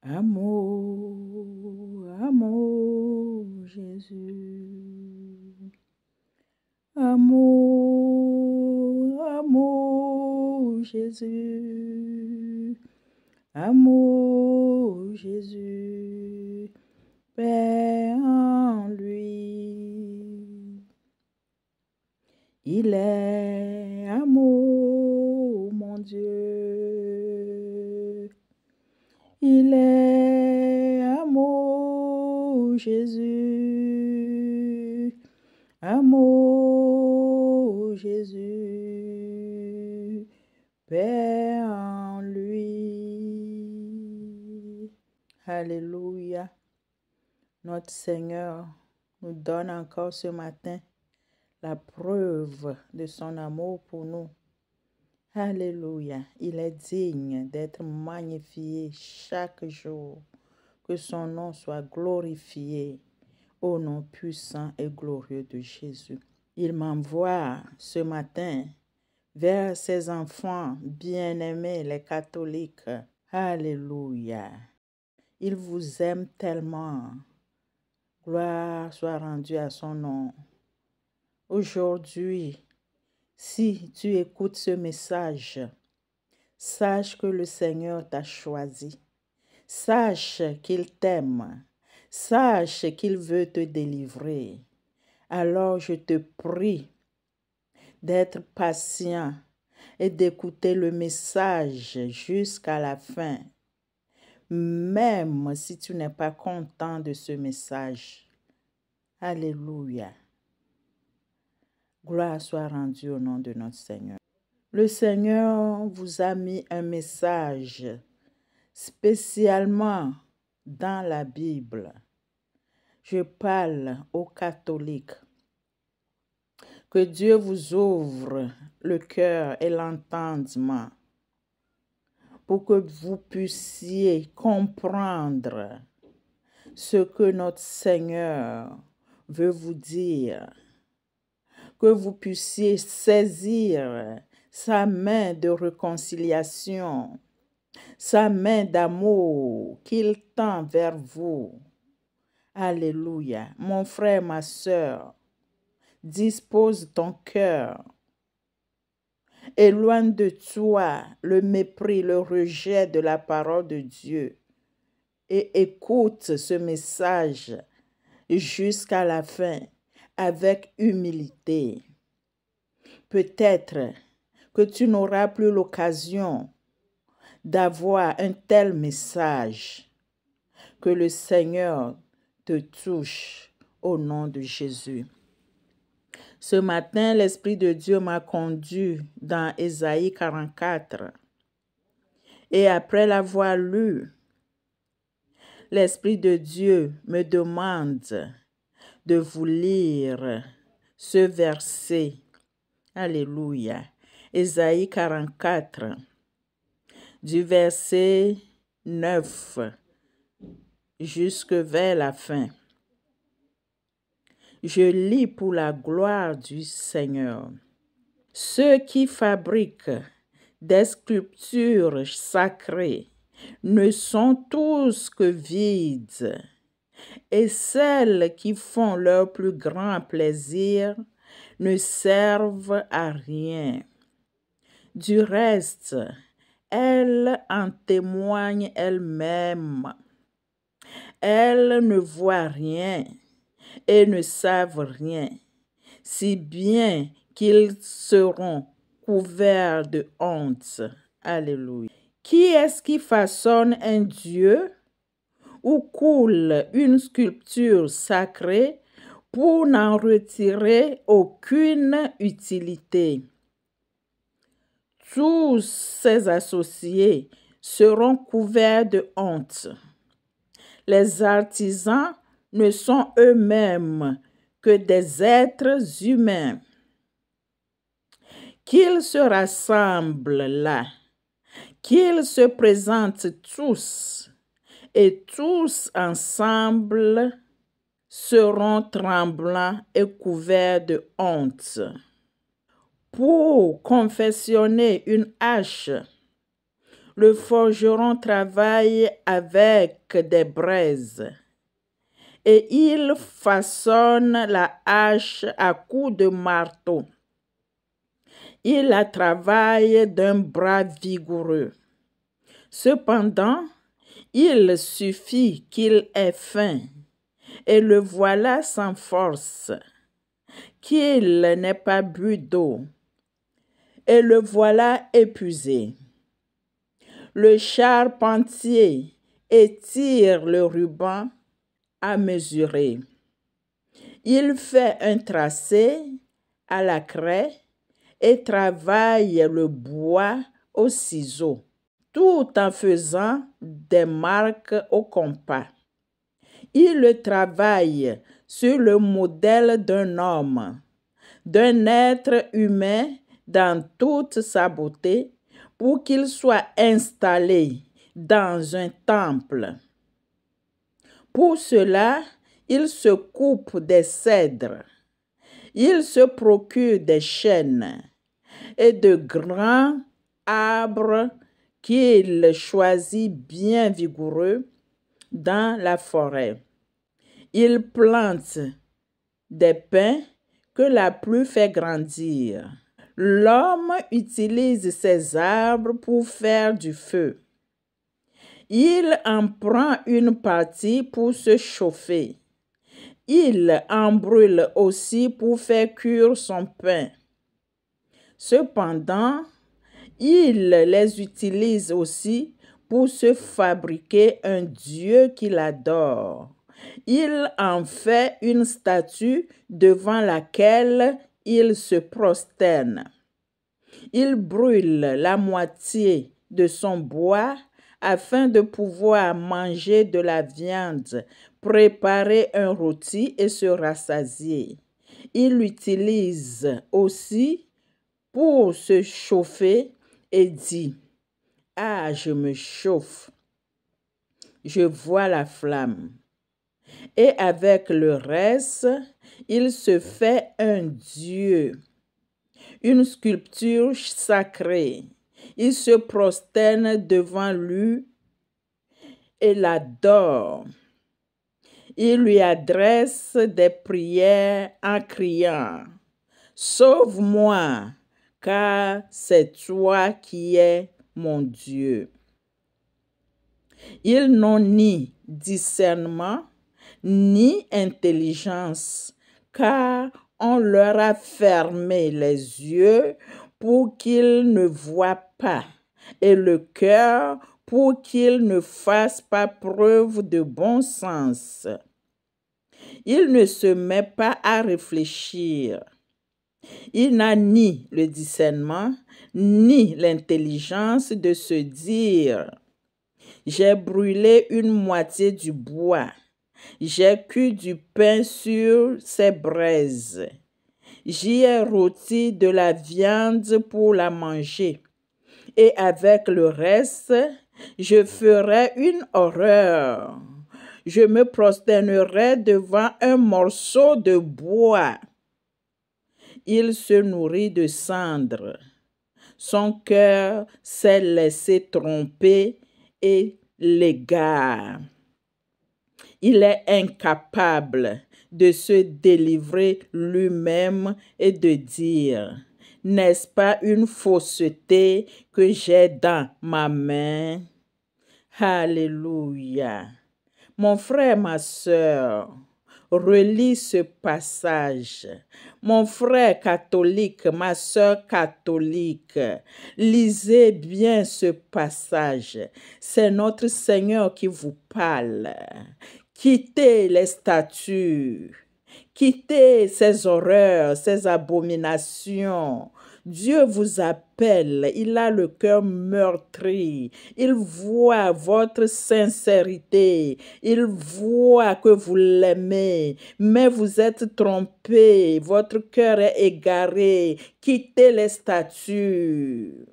Amour, amour, Jésus. Amour, amour, Jésus. Amour, Jésus. Paix en lui. Il est amour, mon Dieu. Il est amour, Jésus. Amour, Jésus. Paix en lui. Alléluia. Notre Seigneur nous donne encore ce matin la preuve de son amour pour nous. Alléluia. Il est digne d'être magnifié chaque jour. Que son nom soit glorifié au nom puissant et glorieux de Jésus. Il m'envoie ce matin vers ses enfants bien-aimés, les catholiques. Alléluia. Il vous aime tellement. Gloire soit rendue à son nom. Aujourd'hui, si tu écoutes ce message, sache que le Seigneur t'a choisi. Sache qu'il t'aime. Sache qu'il veut te délivrer. Alors je te prie d'être patient et d'écouter le message jusqu'à la fin. Même si tu n'es pas content de ce message. Alléluia. Gloire soit rendue au nom de notre Seigneur. Le Seigneur vous a mis un message spécialement dans la Bible. Je parle aux catholiques. Que Dieu vous ouvre le cœur et l'entendement pour que vous puissiez comprendre ce que notre Seigneur veut vous dire. Que vous puissiez saisir sa main de réconciliation, sa main d'amour qu'il tend vers vous. Alléluia. Mon frère, ma sœur, dispose ton cœur. Éloigne de toi le mépris, le rejet de la parole de Dieu et écoute ce message jusqu'à la fin avec humilité. Peut-être que tu n'auras plus l'occasion d'avoir un tel message. Que le Seigneur te touche au nom de Jésus. Ce matin, l'Esprit de Dieu m'a conduit dans Ésaïe 44. Et après l'avoir lu, l'Esprit de Dieu me demande de vous lire ce verset. Alléluia. Ésaïe 44, du verset 9 jusque vers la fin. Je lis pour la gloire du Seigneur. Ceux qui fabriquent des sculptures sacrées ne sont tous que vides, et celles qui font leur plus grand plaisir ne servent à rien. Du reste, elles en témoignent elles-mêmes. Elles ne voient rien et ne savent rien, si bien qu'ils seront couverts de honte. Alléluia. Qui est-ce qui façonne un Dieu ou coule une sculpture sacrée pour n'en retirer aucune utilité? Tous ses associés seront couverts de honte. Les artisans ne sont eux-mêmes que des êtres humains. Qu'ils se rassemblent là, qu'ils se présentent tous, et tous ensemble seront tremblants et couverts de honte. Pour confectionner une hache, Le forgeron travaille avec des braises et il façonne la hache à coups de marteau. Il la travaille d'un bras vigoureux. Cependant, il suffit qu'il ait faim, et le voilà sans force, qu'il n'ait pas bu d'eau, et le voilà épuisé. Le charpentier étire le ruban à mesurer. Il fait un tracé à la craie et travaille le bois au ciseau, tout en faisant des marques au compas. Il le travaille sur le modèle d'un homme, d'un être humain dans toute sa beauté, pour qu'il soit installé dans un temple. Pour cela, il se coupe des cèdres, il se procure des chênes et de grands arbres qu'il choisit bien vigoureux dans la forêt. Il plante des pins que la pluie fait grandir. L'homme utilise ces arbres pour faire du feu. Il en prend une partie pour se chauffer. Il en brûle aussi pour faire cuire son pain. Cependant, il les utilise aussi pour se fabriquer un dieu qu'il adore. Il en fait une statue devant laquelle il se prosterne. Il brûle la moitié de son bois afin de pouvoir manger de la viande, préparer un rôti et se rassasier. Il l'utilise aussi pour se chauffer et dit: « Ah, je me chauffe, je vois la flamme. » Et avec le reste, il se fait un dieu, une sculpture sacrée. Il se prosterne devant lui et l'adore. Il lui adresse des prières en criant: « Sauve-moi, car c'est toi qui es mon Dieu. » Ils n'ont ni discernement, ni intelligence, car on leur a fermé les yeux pour qu'ils ne voient pas, et le cœur pour qu'ils ne fassent pas preuve de bon sens. Il ne se met pas à réfléchir. Il n'a ni le discernement, ni l'intelligence de se dire: « J'ai brûlé une moitié du bois. J'ai cuit du pain sur ces braises. J'y ai rôti de la viande pour la manger. Et avec le reste, je ferai une horreur. Je me prosternerai devant un morceau de bois. » Il se nourrit de cendres. Son cœur s'est laissé tromper et l'égare. Il est incapable de se délivrer lui-même et de dire: « N'est-ce pas une fausseté que j'ai dans ma main? » Alléluia. Mon frère, ma sœur, relis ce passage. Mon frère catholique, ma sœur catholique, lisez bien ce passage. C'est notre Seigneur qui vous parle. Quittez les statues, quittez ces horreurs, ces abominations. Dieu vous appelle, il a le cœur meurtri, il voit votre sincérité, il voit que vous l'aimez, mais vous êtes trompé, votre cœur est égaré. Quittez les statues.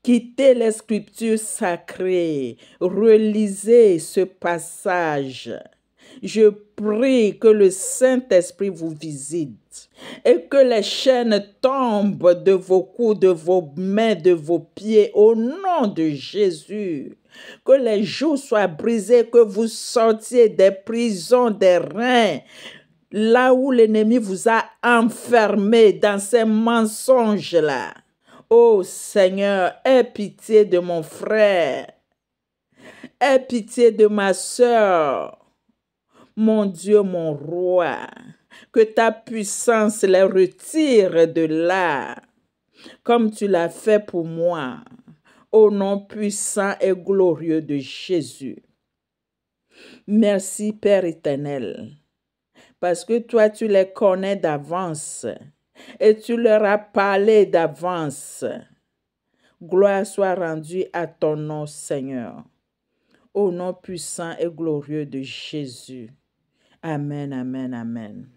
Quittez les scriptures sacrées, relisez ce passage. Je prie que le Saint-Esprit vous visite et que les chaînes tombent de vos cous, de vos mains, de vos pieds au nom de Jésus. Que les joues soient brisées, que vous sortiez des prisons, des reins, là où l'ennemi vous a enfermé dans ces mensonges-là. Ô Seigneur, aie pitié de mon frère. Aie pitié de ma sœur. Mon Dieu, mon roi, que ta puissance les retire de là, comme tu l'as fait pour moi, au nom puissant et glorieux de Jésus. Merci, Père éternel, parce que toi, tu les connais d'avance et tu leur as parlé d'avance. Gloire soit rendue à ton nom, Seigneur, au nom puissant et glorieux de Jésus. Amen, amen, amen.